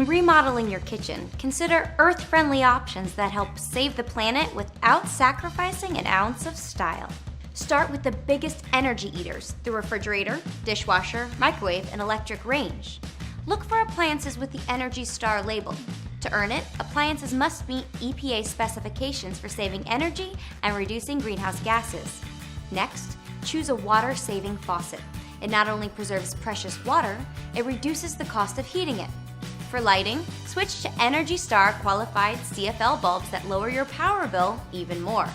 When remodeling your kitchen, consider earth-friendly options that help save the planet without sacrificing an ounce of style. Start with the biggest energy eaters: the refrigerator, dishwasher, microwave, and electric range. Look for appliances with the ENERGY STAR label. To earn it, appliances must meet EPA specifications for saving energy and reducing greenhouse gases. Next, choose a water-saving faucet. It not only preserves precious water, it reduces the cost of heating it. For lighting, switch to ENERGY STAR qualified CFL bulbs that lower your power bill even more.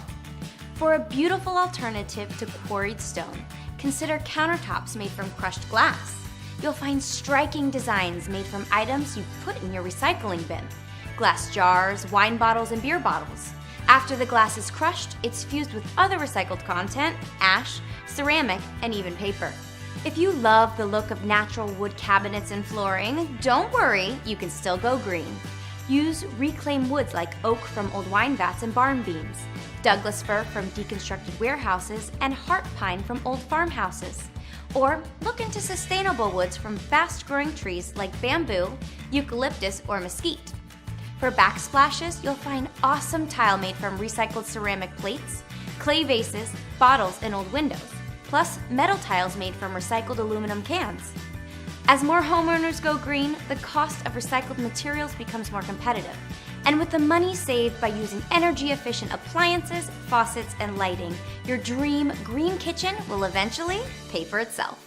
For a beautiful alternative to quarried stone, consider countertops made from crushed glass. You'll find striking designs made from items you put in your recycling bin: glass jars, wine bottles, and beer bottles. After the glass is crushed, it's fused with other recycled content, ash, ceramic, and even paper. If you love the look of natural wood cabinets and flooring, don't worry, you can still go green. Use reclaimed woods like oak from old wine vats and barn beams, Douglas fir from deconstructed warehouses, and heart pine from old farmhouses. Or look into sustainable woods from fast-growing trees like bamboo, eucalyptus, or mesquite. For backsplashes, you'll find awesome tile made from recycled ceramic plates, clay vases, bottles, and old windows, plus metal tiles made from recycled aluminum cans. As more homeowners go green, the cost of recycled materials becomes more competitive. And with the money saved by using energy-efficient appliances, faucets, and lighting, your dream green kitchen will eventually pay for itself.